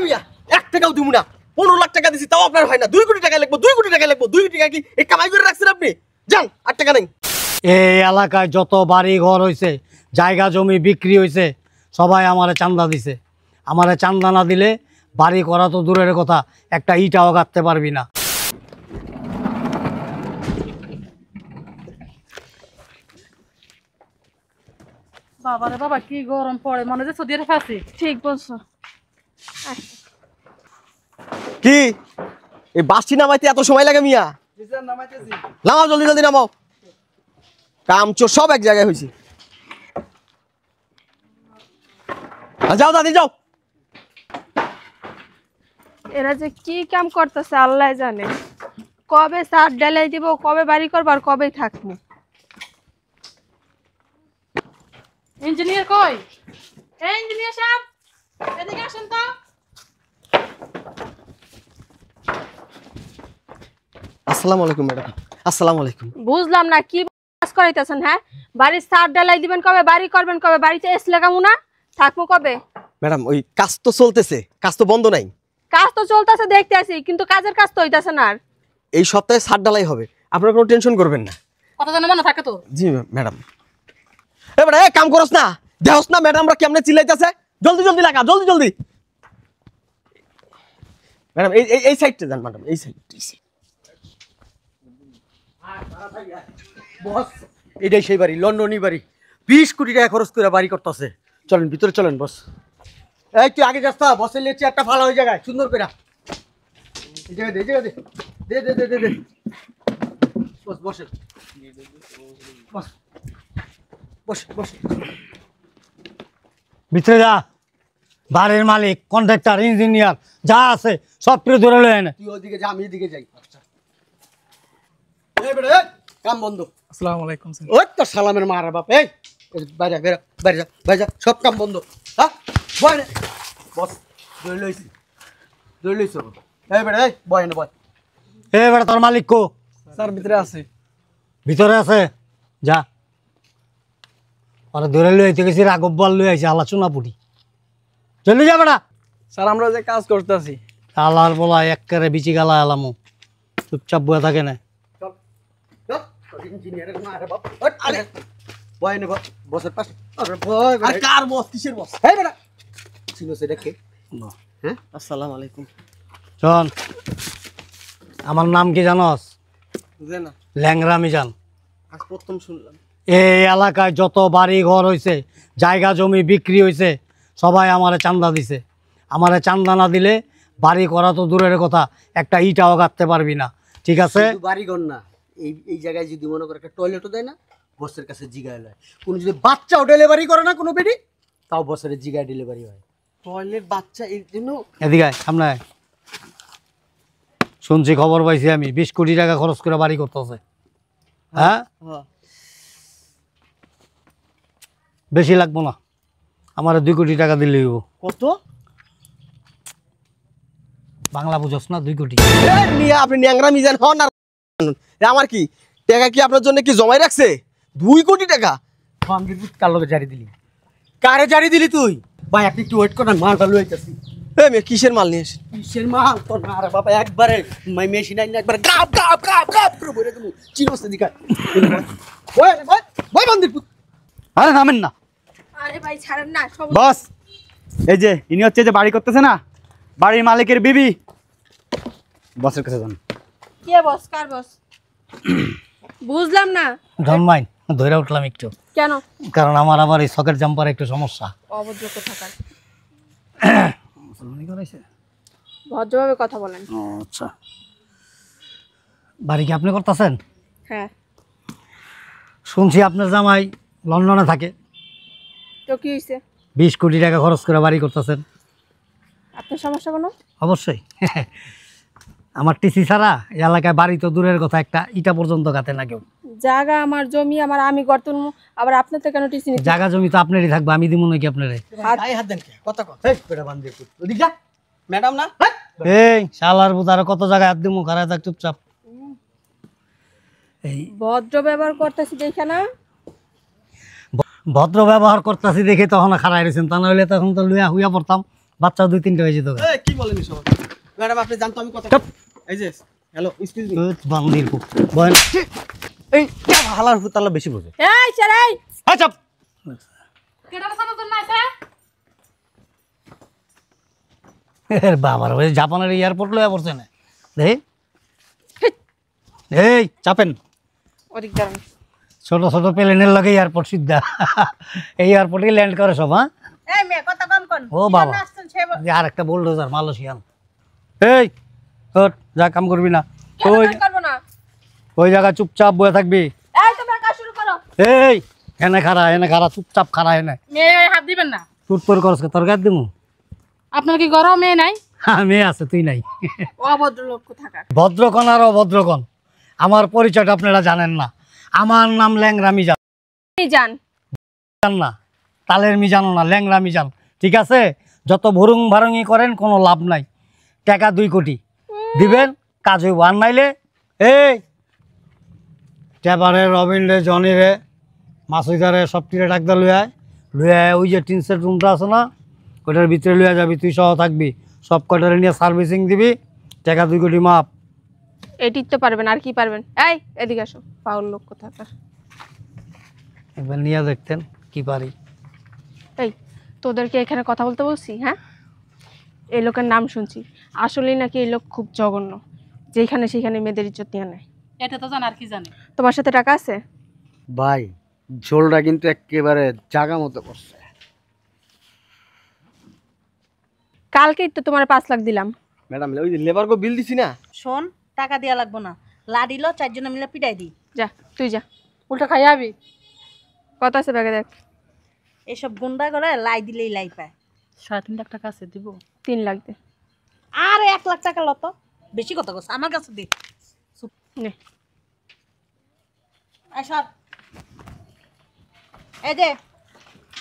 মিয়া 1 টাকাও দিব না 15 লাখ টাকা দিছি তাও আপনার হয় না 2 কোটি টাকা লাগবে 2 কোটি টাকা লাগবে 2 কোটি টাকা কি এই কামাই করে রাখছেন আপনি যান 8 টাকা নেই এই এলাকায় যত বাড়ি ঘর হইছে জায়গা জমি বিক্রি হইছে সবাই আমারে চাঁদা দিছে আমারে চাঁদা না দিলে বাড়ি করা তো দূরের কথা একটা ইটাও গাঁথতে পারবি না বাবা রে বাবা কি গরম পড়ে মনে হচ্ছে সদিয়ে ফাঁসি ঠিক বলছো কি এই বাসটি নামাইতে এত সময় লাগে মিয়া নামাও জলদি জলদি নামাও কাম চোর সব এক জায়গায় হয়েছে যাও দাদি যাও এরা যে কি কাম করতেছে আল্লাহ জানে কবে সার ডালাই দিব কবে বাড়ি করবো আর কবে থাকবো ইঞ্জিনিয়ার কই এই ইঞ্জিনিয়ার সাহেব এদিকে আসেন তো আসসালামু আলাইকুম ম্যাডাম আসসালামু আলাইকুম বুঝলাম না কি কাজ করাইতেছেন হ্যাঁ বাড়ির সার ডালাই দিবেন কবে বাড়ি করবেন কবে বাড়িতে এসে লাগামু না থাকবো কবে ম্যাডাম ওই কাজ তো চলতেছে কাজ তো বন্ধ নাই কাজ তো চলতেছে দেখতে আসি কিন্তু কাজের কাজ তো হইতাছে না আর এই সপ্তাহে ছাদ ঢালাই হবে আপনারা কোনো টেনশন করবেন না কথা জানা মনে থাকে তো জি ম্যাডাম এবারে কাম করস না দেহস না ম্যাডামরা কেমনে চিল্লাইতেছে জলদি জলদি লাগা জলদি জলদি ম্যাডাম এই এই সাইডটা যান ম্যাডাম এই সাইড বস এটাই সেই বাড়ি লন্ডনই বাড়ি 20 কোটি টাকা খরচ করে বাড়ি করতেছে চলেন ভিতরে চলেন বস এই তুই আগে যাস না বসের লিয়ে চেয়ারটা ভালো হয়ে জায়গায় সুন্দর করে এই জায়গায় দে দে দে দে দে দে বস বসে বস বস বস ভিতরে যা বাড়ির মালিক কন্ট্রাক্টর ইঞ্জিনিয়ার যা আছে সব করে ধরে লয় না তুই ওদিকে যা আমি এদিকে যাই আচ্ছা এই বেটা এই কাম বন্ধ আসসালামু আলাইকুম স্যার ওই তো সালামের মারা বাপ এই বাইরে বেরা বাইরে যা বাইরে যা সব কাম বন্ধ হ্যাঁ বয় বস ধরে লইছো এই বেটা এই বয় না বয় এই বেটা তোর মালিক কো স্যার ভিতরে আছে ভিতরে আছে যা আরে ধরে লইতে গেছি রাঘব বল লই আইছে আলা চুনাপুরি চলে যা বেটা স্যার আমরা যে কাজ করতেছি আলার বলা একবারে বিচি গালা আলামু চুপচাপ বয়ে থাকে না ইঞ্জিনিয়ারের মারা বাপ আরে বয় না বসের পাশে আরে বয় আর কার বস কিসের বস এই বেটা ছিল সে দেখে হ্যাঁ আসসালামু আলাইকুম শোন আমার নাম কি জানোস বুঝলেন না ল্যাংরা মিজান আজ প্রথম শুনলাম এই এলাকায় যত বাড়ি ঘর হইছে জায়গা জমি বিক্রি হইছে সবাই আমারে চাঁদা দিছে আমারে চাঁদা না দিলে বাড়ি করা তো দূরের কথা একটা ইটাও গাঁথতে পারবি না ঠিক আছে বাড়ি ঘর না এই এই জায়গায় যদি মনে করে একটা টয়লেটও দেয় না বসের কাছে জিগায় লয় কোনো যদি বাচ্চাও ডেলিভারি করে না কোনো বেডি তাও বসের জিগায় ডেলিভারি হয় টয়লেট বাচ্চা এর জন্য এদিকে আয়, সামনে আয়। শুনছি খবর পাইছি আমি 20 কোটি টাকা খরচ করে বাড়ি করতেছে হ্যাঁ বেশি লাগবো না আমার 2 কোটি টাকা দিলেই হইব কত বাংলা বুঝছ না 2 কোটি মিয়া আপনি ন্যাংরা মিজান হন আর আমার কি টাকা কি আপনার জন্য কি জমাই রাখছে 2 কোটি টাকা কার লগে জারি দিলি কারে জারি দিলি তুই ভাই আপনি একটু ওয়েট কর না মালটা লই আইতাছি এই মেয়ে কিসের মাল নিয়ে এসেছেন কিসের মাল তোর না রে বাবা একবারে মাই মেশিন আইনা একবারে গাপ গাপ গাপ গাপ করে বইরে তুমি চিনোস দিকা ওই ওই ওই বান্দির পুত আরে নামেন না আরে ভাই ছাড়েন না সব বস এই যে ইনি হচ্ছে যে বাড়ি করতেছে না বাড়ির মালিকের বিবি বসের কাছে যান কে বস কার বস বুঝলাম না জন্মাই ধরে উঠলাম একটু কেন কারণ আমার আবার এই সকেট জাম্পার একটু সমস্যা অভদ্র কোথাকার মুসলমানি করাইছে ভদ্রভাবে কথা বলেন ও আচ্ছা বাড়ি কি আপনি করতেছেন হ্যাঁ শুনছি আপনার জামাই লন্ডনে থাকে তো কি হইছে 20 কোটি টাকা খরচ করে বাড়ি করতেছেন আপনার সমস্যা কোনো অবশ্যই আমার টিসি ছাড়া এই এলাকায় বাড়ি তো দূরের কথা একটা ইটা পর্যন্ত গাতে না কেউ জায়গা আমার জমি আমার আমি গর্তন আবার আপনার তো কেন টিসি নিতে জায়গা জমি তো আপনারই থাকবে আমি দিব নাকি আপনারে গায়ে হাত দেন কে কথা কর এই বেটা বান্দির পুত ওদিক যা ম্যাডাম না এই শালার বুত আর কত জায়গায় হাত দিমু খারায় থাক চুপচাপ এই ভদ্র ব্যবহার করতেছি দেখে না ভদ্র ব্যবহার করতেছি দেখে তখন খারাই রয়েছেন তা নাহলে তখন তো লুয়া হুইয়া পড়তাম বাচ্চা 2-3টা হয়ে যেত এই কি বলেন এসব ম্যাডাম আপনি জানতো আমি কথা এই যে হ্যালো এক্সকিউজ মি বান্দির বয়ন এই হালার ফুতালা বেশি বোঝে এই ছেড়ে এই আচ্ছা কেডা সামনে তো না আছে বাবার ওই জাপানের এয়ারপোর্ট লয়া পড়ছে না দেখি এই চাপেন ওদিক দাঁড়ান ছোট ছোট প্লেনের লাগে এয়ারপোর্ট সিদ্ধা এই এয়ারপোর্টে ল্যান্ড করে সব হ্যাঁ এই মেয়ে কথা কম কোন ও বাবা আসছেন সে আর একটা বুলডোজার মালয়েশিয়ান এই তোর যা কাম করবি না ওই করবো না ওই জায়গা চুপচাপ বসে থাকবি এই তোমরা কাজ শুরু করো এই এনে খারা চুপচাপ খারা এনে মেয়ে হাত দিবেন না টুট তোর করস তোর গাছ দিমু আপনার কি গরম মেয়ে নাই হ্যাঁ মেয়ে আছে তুই নাই অভদ্র লোক কোথাকার ভদ্রকণ আর অভদ্রকণ আমার পরিচয়টা আপনারা জানেন না আমার নাম ল্যাংরা মিজান জান না তালের মিজানও না ল্যাংরা মিজান ঠিক আছে যত ভরুং ভারুঙি করেন কোনো লাভ নাই টাকা 2 কোটি দিবেন কাজ হইব আর নাইলে এই টেবারে রবিনরে জনিরে মাসুইদারে সব টিরে ডাকদা লুয়ে ওই যে টিন সেট রুমটা আছে না ওইটার ভিতরে লুয়ে যাবি তুই সহ থাকবি সব কটারে নিয়ে সার্ভিসিং দিবি টাকা 2 কোটি মাপ এটির তো পারবেন আর কি পারবেন এই এদিকে আসো পাউল লোক কোথাকার একবার নিয়ে দেখতেন কি পারি এই তোদেরকে এখানে কথা বলতে বলছি হ্যাঁ এই লোকের নাম শুনছি আসলেই নাকি এই লোক খুব জঘন্য যেখানে সেখানে মেয়েদের ইজ্জত নিয়ে নেয় এটা তো জান আর কি জানে তোমার সাথে টাকা আছে ভাই ঝোলটা কিন্তু একেবারে জাগা মতো করছে কালকেই তো তোমার 5 লাখ দিলাম ম্যাডাম ওই যে লেবার কো বিল দিছি না শোন টাকা দেয়া লাগবো না লাডিল 4 জন মিলে পিটাই দি যা তুই যা উল্টা খাই আবি কত আছে ব্যাগে দেখ এসব গুন্ডা করে লাই দিলেই লাই পায় 3.5 লাখ টাকা আছে দিব 3 লাখ দে আর 1 লাখ টাকা লত বেশি কথা কস আমার কাছে দে নে আসর এই যে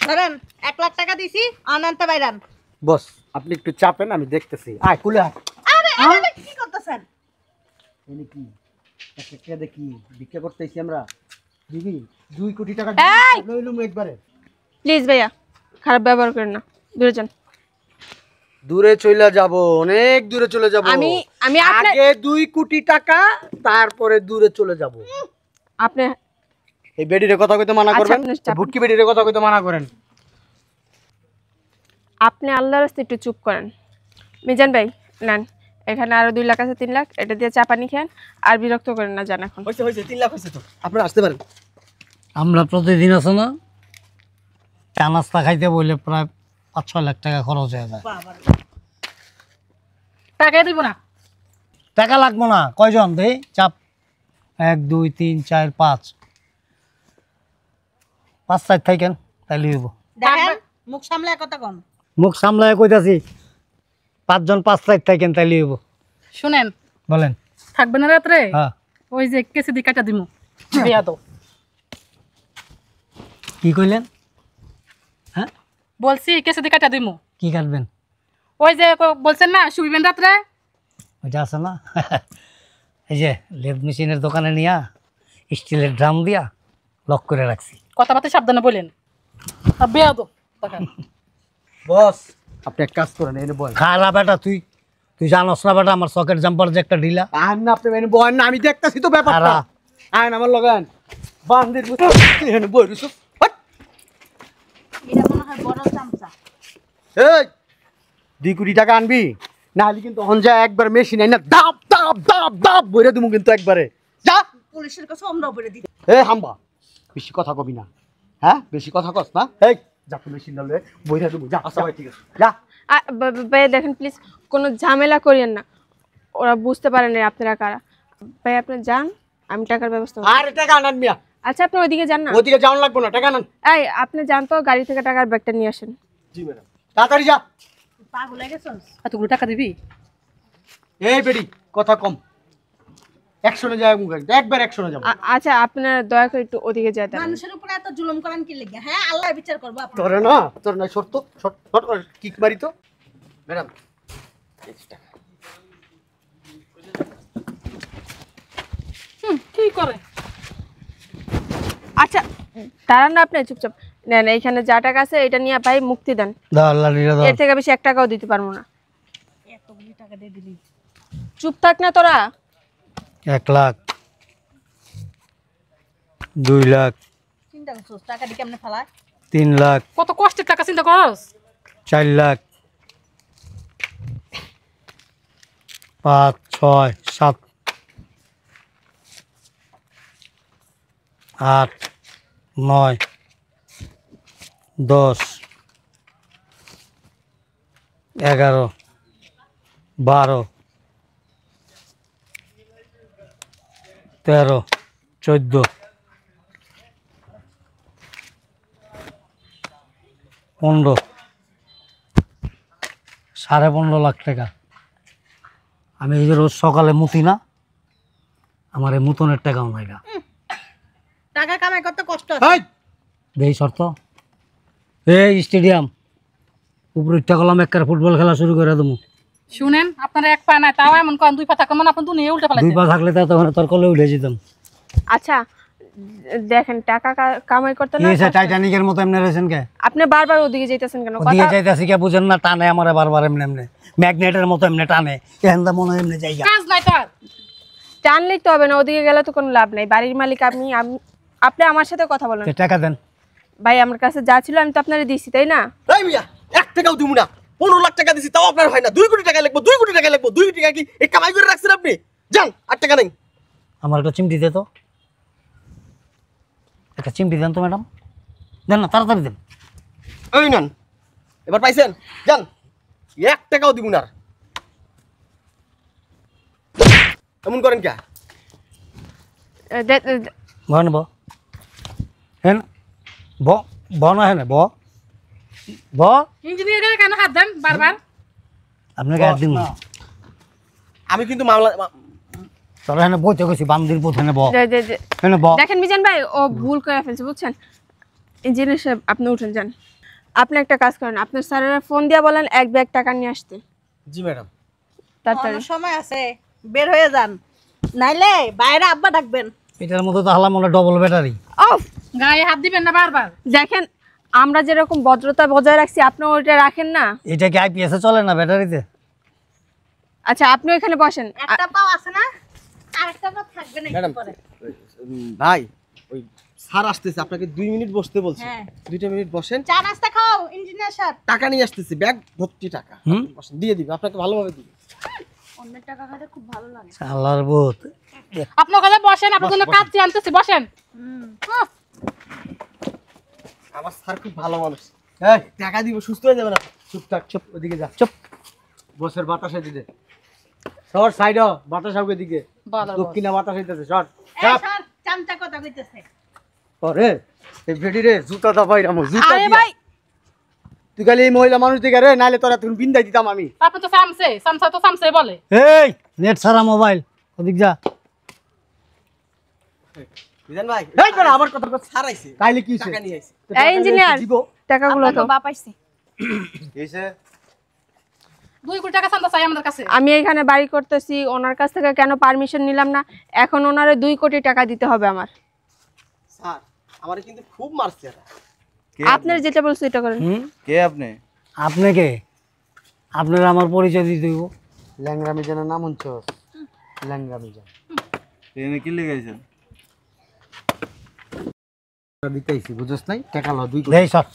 ধরেন 1 লাখ টাকা দিছি অনন্ত বাইরান বস আপনি একটু চাপেন আমি দেখতেছি আয় কুলে আয় আরে আরে কি করতেছেন এনে কি একটা দেখি ভিক্ষা করতেছি আমরা দিবি 2 কোটি টাকা এই! লইলুম একবারে প্লিজ ভাইয়া খারাপ ব্যবহার করেন না দূরে যান দূরে চলে যাব অনেক দূরে চলে যাব আমি আপনার আগে 2 কোটি টাকা তারপরে দূরে চলে যাব আপনি এই বেডিরে কথা কইতে মানা আচ্ছা, করবেন আপনি চাপ- ভুটকি বেডিরে কথা কইতে মানা করেন আপনি আল্লাহর রাস্তায় একটু চুপ করেন মিজান ভাই নেন এখানে আরো 2 লাখ আছে 3 লাখ এটা দিয়ে চা পানি খান আর বিরক্ত করেন না জান এখন হইছে 3 লাখ হইছে তো আপনারা আসতে পারেন আমরা প্রতিদিন আছে না চা নাস্তা খাইতে বললে প্রায় 5-6 লাখ টাকা খরচ হয়ে যায় টাকা দিব না টাকা লাগবো না কয়জন দেই চাপ 1 2 3 4 5 5 থাকেন তাইলে হইব দেখেন মুখ সামলায় কথা কন মুখ সামলায় কইতাছি 5 জন 5 লাখ থাকেন তাইলে হইব শুনেন বলেন থাকবে না রাত্রে হ্যাঁ ওই যে কেসে দি কাটা দিমু বিয়া তো কি কইলেন হ্যাঁ বলছি কেসে দি কাটা দিমু কি কাটবেন ওই যে বলছেন না শুইবেন রাত্রে ওইটা আছে না এই যে লেদ মেশিনের দোকানে নিয়া স্টিলের ড্রাম দিয়া লক করে রাখছি কথাবার্তা সাবধানে বলেন আর বিয়া তো বস আপনি এক কাজ করেন এনে বল খারাপ বেটা তুই জানোস না বেটা আমার সকেট জাম্পার যে একটা ঢিলা আন না আপনি এনে বলেন না আমি দেখতাছি তো ব্যাপারটা খারা। আইন আমার লাগান বান্দির মতো এনে বই রইছো এটা মনে হয় বড় চামচা এই 2 কোটি টাকা আনবি না হলে কিন্তু হঞ্জা একবার মেশিন আইনা দাব দাব দাব দাব বইরা দিমু কিন্তু একবারে যা পুলিশের কাছে আমরা উপরে দিই এ হাম্বা বেশি কথা কবি না হ্যাঁ বেশি কথা কস না এই যা তো মেশিন নালে বইরা দিমু যা আচ্ছা ভাই ঠিক আছে যা ভাই দেখেন প্লিজ কোনো ঝামেলা করিয়েন না ওরা বুঝতে পারেন না আপনারা কারা ভাই আপনি যান আমি টাকার ব্যবস্থা করছি। আর টাকা আনান মিয়া আচ্ছা আপনি ওইদিকে যান না ওদিকে যাওন লাগবে না টাকা আনান এই আপনি যান তো গাড়ি থেকে টাকার ব্যাগটা নিয়ে আসেন জি ম্যাডাম তাড়াতাড়ি যা পাগল হয়ে গেছস এতগুলো টাকা দিবি এই বেডি কথা কম একশনে যায় মুখ একবার একশনে যাব আচ্ছা আপনারা দয়া করে একটু ওদিকে যায় দেন মানুষের উপরে এত জুলুম করেন কি লাগে হ্যাঁ আল্লাহ বিচার করবো আপনার তোর না শর্ত শর্ট কিক মারি তো ম্যাডাম কি করে আচ্ছা দাঁড়ান না আপনি চুপচাপ নেন এইখানে যা টাকা আছে এটা নিয়ে ভাই মুক্তি দেন। দাও লাঠিটা দাও। এর থেকে বেশি 1 টাকাও দিতে পারবো না। চুপ থাক না তোরা। 1 লাখ, 2 লাখ, চিন্তা করছো টাকা দিয়ে কেমনে ফেলায়? 3 লাখ, কত কষ্টের টাকা চিন্তা করস। 4 লাখ, 5, 6, 7, 8, 9, 10, 11, 12, 13, 14, 15, 15.5 লাখ টাকা। আমি এই যে রোজ সকালে মুতি না, আমার এই মুতনের টাকাও নাই না। টাকা কামাই করতে কষ্ট আছে। এই দেই শর্ত, এই স্টেডিয়াম উপরে ইচ্ছা করলাম একটা ফুটবল খেলা শুরু করে দেবো। শুনেন আপনারা এক পা নাই তাও এমন কোন 2 পা থাকলে মানে আপনি দুনিয়া উল্টে 2 ফেলাইছেন। পা থাকলে তো তখন তোর কলে উঠে যেতাম। আচ্ছা দেখেন টাকা কামাই করতে কি না হয়েছে টাইটানিকের মতো এমনি রয়েছেন কে? আপনি বারবার ওদিকে যাইতেছেন কেন? ওদিকে কথা যাইতেছি কে বুঝেন না? টানে আমারে বারবার এমনি এমনি ম্যাগনেটের মতো এমনি টানে, এখানটা মনে হয় এমনি জায়গা। কাজ নাই তার। টানলেই তো হবে না, ওদিকে গেলে তো কোনো লাভ নাই। বাড়ির মালিক আপনি আমার সাথে কথা বলেন। টাকা দেন। ভাই আমার কাছে যা ছিল আমি তো আপনারে দিছি তাই না? এই মিয়া 1 টাকাও দিব না, 15 লাখ টাকা দিছি তাও আপনার হয় না। 2 কোটি টাকা লাগবে, 2 কোটি টাকা লাগবে। 2 কোটি টাকা কি এই কামাই করে রাখছেন আপনি? যান, 8 টাকা নেই। আমার একটা চিমটি দে তো, একটা চিমটি দেন তো ম্যাডাম, দেন না তাড়াতাড়ি দেন। এই নেন, এবার পাইছেন? যান, 1 টাকাও দিব না। এমন করেন কে? বহেন ব হেন ব ব না হেন ব ব ইঞ্জিনিয়ারের কেন হাত দেন বারবার? আপনাকে একদিন আমি কিন্তু মামলা তোরা হেন বইতে গেছি বান্দির পথ হেন ব হেন ব। দেখেন মিজান ভাই ও ভুল করে ফেলছে বুঝছেন। ইঞ্জিনিয়ার সাহেব আপনি উঠেন যান। আপনি একটা কাজ করেন, আপনার স্যারের ফোন দিয়ে বলেন 1 ব্যাগ টাকা নিয়ে আসতে জি ম্যাডাম। তাড়াতাড়ি। অনেক সময় আছে, বের হয়ে যান, নাইলে বাইরে আব্বা ডাকবেন। এটার মধ্যে তো হালাম মনে ডবল ব্যাটারি। অফ গায়ে হাত দিবেন না বারবার। দেখেন আমরা যেরকম ভদ্রতা বজায় রাখছি আপনি ওইটা রাখেন না। এটা কি আইপিএসে চলে না ব্যাটারিতে? আচ্ছা আপনি ওইখানে বসেন। একটা পাও আছে না, আরেকটা পাও থাকবে না ম্যাডাম একটু পরে। ভাই ওই স্যার আসতেছে, আপনাকে 2 মিনিট বসতে বলছি। হ্যাঁ। 2টা মিনিট বসেন, চা নাস্তা খাও ইঞ্জিনিয়ার সাহেব। টাকা নিয়ে আসতেছি, ব্যাগ ভর্তি টাকা। হুম? বসেন, দিয়ে দিবে আপনাকে, ভালোভাবে দিবে। অন্যের টাকা খাইতে খুব ভালো লাগে। শালার ভূত। আপনার কাছে বসেন, আপনার জন্য কাজ আনতেছি বসেন। উফ, আমার স্যার খুব ভালো মানুষ। এই টাকা দিব, সুস্থ হয়ে যাবে না। চুপ থাক, চুপ ওদিকে যা, চুপ। বসের বাতাসে দিতে সর সাইড বাতাস হবে দিকে, বলো, বলো। দক্ষিণা বাতাস হইতেছে সর। এই স্যার চামচা কথা কইতেছে। আরে এই বেডি রে জুতা দাবাই রামু জুতা আরে দিয়া। ভাই তুই খালি এই মহিলা মানুষ দিকে রে, নাইলে তোরা তুমি বিন্দাই দিতাম আমি। আপনি তো সামসা তো সামসে বলে। এই নেট সারা মোবাইল ওদিক যা। বুঝলেন ভাই? এই বেটা আমার কথা কথা স্যার আইছে, তাইলে কি হইছে? টাকা নিয়ে আইছে। এই ইঞ্জিনিয়ার টাকাগুলো তো বাপ আইছে। 2 কোটি টাকা চান্দা চাই আমাদের কাছে। আমি এখানে বাড়ি করতেছি, ওনার কাছ থেকে কেন পারমিশন নিলাম না? এখন ওনারে 2 কোটি টাকা দিতে হবে আমার। স্যার আমারে কিন্তু খুব মারছে এরা। আপনার যেটা বলছে এটা করেন। কে আপনি? আপনি কে? আপনার আমার পরিচয় দিতে হইব। ল্যাংরামি জানের নাম শুনছ? ল্যাংরামি জান এনে কি লেগাইছেন? দিতেইছি বুঝছ নাই? টাকা ল 2 কোটি। এই সর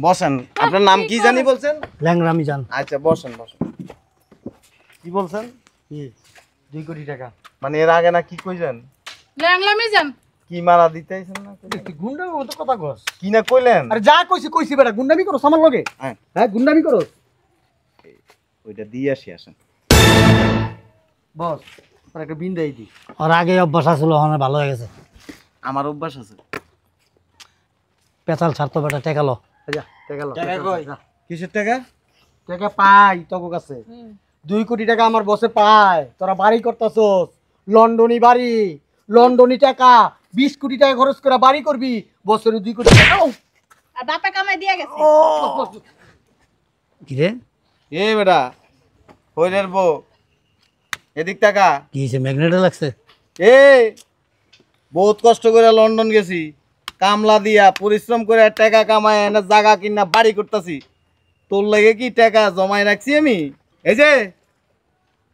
বসেন। আপনার নাম কি জানি বলছেন? ল্যাংরামি জান। আচ্ছা বসেন বসেন। কি বলছেন? কি 2 কোটি টাকা? মানে এর আগে না কি কইছেন? ল্যাংলামি যান। কি মারা দিতেছেন না? তুই গুন্ডামি মতো কথা কস। কি না কইলেন? আরে যা কইছি কইছি বেটা, গুন্ডামি করছ আমার লগে? হ্যাঁ। হ্যাঁ গুন্ডামি করছ? ওইটা দিয়ে আসি আসেন। বস আর একটা বিন্দাই দি। আর আগে অভ্যাস আছিল, হনে ভালো হয়ে গেছে। আমার অভ্যাস আছে। পেছাল ছাড়তো বেটা, টাকা ল। যা টাকা ল। টাকা কই? কিসের টাকা? টাকা পাই তোর কাছে। 2 কোটি টাকা আমার বসে পায়। তোরা বাড়ি করতেছস, লন্ডনী বাড়ি, লন্ডনী টাকা, 20 কোটি টাকা খরচ করে বাড়ি করবি, বছরে 2 কোটি টাকা। আর বাপে কামাই দিয়ে গেছে। কি রে? এ বেটা হইলের বউ এদিক টাকা। কি হয়েছে? ম্যাগনেটে লাগছে? এ বহুত কষ্ট করে লন্ডন গেছি, কামলা দিয়া পরিশ্রম করে টাকা কামায় এনে জায়গা কিনা বাড়ি করতেছি, তোর লাগে কি টাকা জমাই রাখছি আমি? এই যে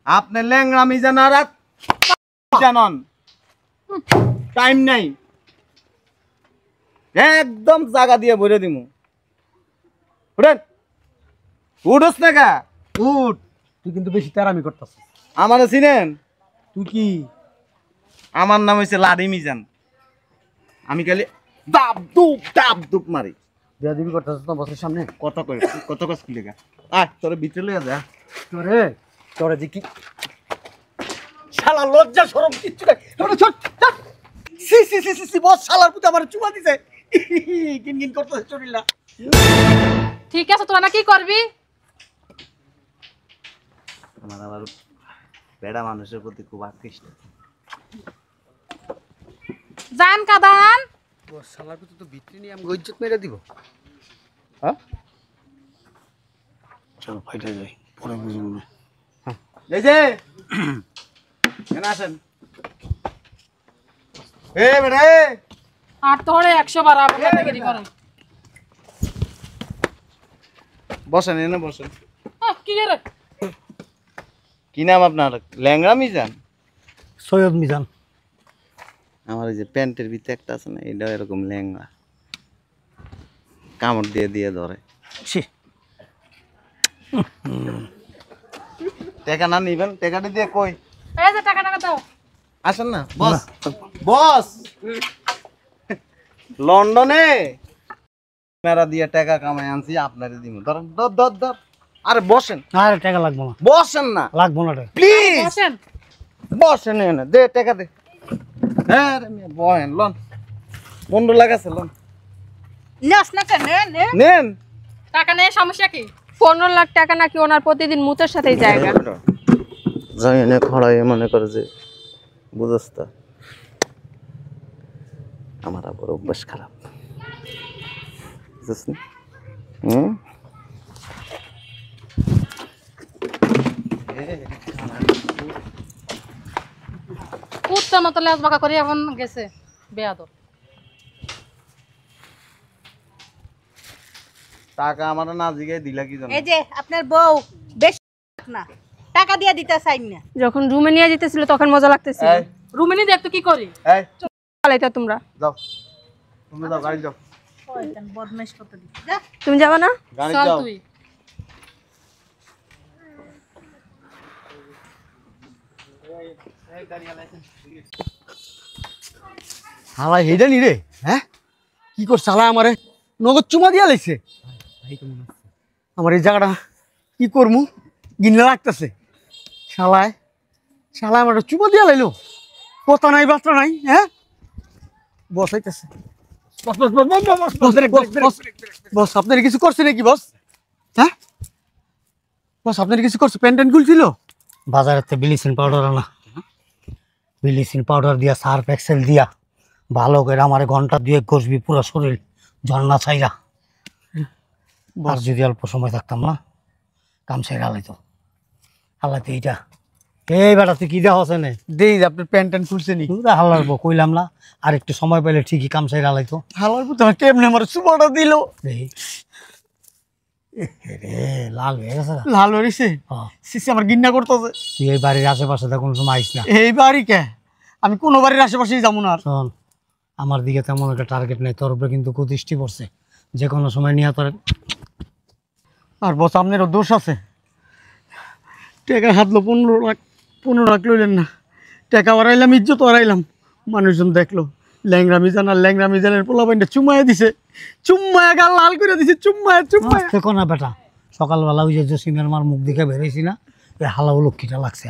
আপনার ল্যাংরামি জানার জানন টাইম নাই, একদম জায়গা দিয়ে ভরে দিমু। উঠেন, উঠোস না কা? উঠ, তুই কিন্তু বেশি তেরামি করতেছিস। আমারে চিনেন? তুই কি আমার নাম হচ্ছে লাডি মিজান। আমি খালি দাপ দুপ মারি। বেয়াদবি করতেছিস না বসের সামনে? কত কস কি লেগা? আয় তোরে ভিতরে লইয়া যা। তোরে তোরে যে কি শালা লজ্জা শরম কিচ্ছু নাই। তোরে ছোট সি সি সি সি বস শালার পুতে আমার চুমা দিছে। কিন কিন করতেছে চরিলা। ঠিক আছে, তোরা না কি করবি? আমার আবার বেড়া মানুষের প্রতি খুব আকৃষ্ট। জান কাদান, বস শালার পুতে তো ভিতরে নিয়ে আমি ইজ্জত মেরে দিব। হ্যাঁ চলো ফাইটা যাই, পরে বুঝবো না। এই যে কেন আসেন? এ বেড়া এ, আর তোরে 100 বার আপনাদেরই করে। বসেন এনে বসেন। কি রে? কি নাম আপনার? ল্যাংড়া মিজান? সৈয়দ মিজান। আমার এই যে প্যান্টের ভিতরে একটা আছে না, এটা এরকম ল্যাংড়া, কামড় দিয়ে দিয়ে ধরে। টাকা না নিবেন? টাকাটা দিয়ে কই এই যে টাকা দাও। আসেন না বস। বস লন্ডনে মেরা দিয়ে টাকা কামাই আনছি, আপনারে দিব। ধরেন, ধর ধর ধর। আরে বসেন। আর টাকা লাগবো না, বসেন না লাগবো না রে। প্লিজ। বসেন। বসেন এনে দে টাকা দে। হ্যাঁ রে মেয়ে, বহেন লন, বন্ধু লাগাছে লন, নাস না কেন নে নেন। টাকা নিয়ে সমস্যা কি? 15 লাখ টাকা নাকি ওনার প্রতিদিন মুতের সাথেই জায়গা। যাই এনে খড়াই মনে করে যে বুঝস তো, আমার আবার অভ্যাস খারাপ, বুঝছিস না? কুত্তা মতো লেজ বাঁকা করে এখন গেছে বেয়াদব। টাকা আমার না জিগাই দিলা কি জানো? এই যে আপনার বউ বেশি না টাকা দিয়ে দিতে চাই না। যখন রুমে নিয়ে যেতেছিল তখন মজা লাগতেছিল। এই রুমিনি দেখ তো কি করি। এই পালাইতা তোমরা। যাও, তুমি যাও, গাড়ি যাও, শয়তান বদমাইশ করতে দিছে। যা তুমি যাবা না? গাড়ি চল যাও। তুই। হালাই হেইডা নি রে? হ্যাঁ কি করছে হালাই আমারে নগদ চুমা দিয়া লাইছে। আমার এই জায়গাটা কি করমু গিন্না লাগতেছে। শালায় শালায় আমার চুমা দিয়া লাইলো, কথা নাই বার্তা নাই। হ্যাঁ বসাইতেছে। বস আপনার কিছু করছে নাকি বস? হ্যাঁ বস আপনার কিছু করছে? প্যান্ট খুলছিল বাজারের ব্লিচিং পাউডার আনা, ব্লিচিং পাউডার দিয়া সার্ফ এক্সেল দিয়া ভালো করে আমার ঘন্টা 2 ঘষবি পুরো শরীর ঝর্ণা ছাইরা। আর যদি অল্প সময় থাকতাম না কাম ছাইরা হালাইতো হালাইতে। এইটা এই বেটা তুই কি দেওয়া আছে না দেই আপনার প্যান্ট ট্যান্ট খুলছে নি হালারবো কইলাম না। আর একটু সময় পেলে ঠিকই কাম ছাইরা হালাইতো। হালারবো তোমার কেমনে আমার সুপারটা দিল রে লাল হয়ে গেছে। লাল হয়েছে সিসি আমার গিন্না করতেছে। তুই এই বাড়ির আশেপাশে তো কোনো সময় আইস না। এই বাড়ি কে? আমি কোনো বাড়ির আশেপাশেই যাবো না। শোন আমার দিকে তেমন একটা টার্গেট নেই, তোর উপরে কিন্তু কুদৃষ্টি পড়ছে, যে কোনো সময় নিয়ে তোর। আর বস আপনারও দোষ আছে। টাকা হাতলো 15 লাখ লইলেন না, টাকা হারাইলাম, ইজ্জত হারাইলাম। মানুষজন দেখলো ল্যাংরা মিজান আর ল্যাংরা মিজানের পোলাপাইনটা চুমায় দিছে, চুম্মায় গাল লাল করে দিছে, চুম্মায় দেখো না বেটা। সকালবেলা ওই যে জসিমের মার মুখ দেখে বেরিয়েছি না, ওই হালাও লক্ষ্মীটা লাগছে।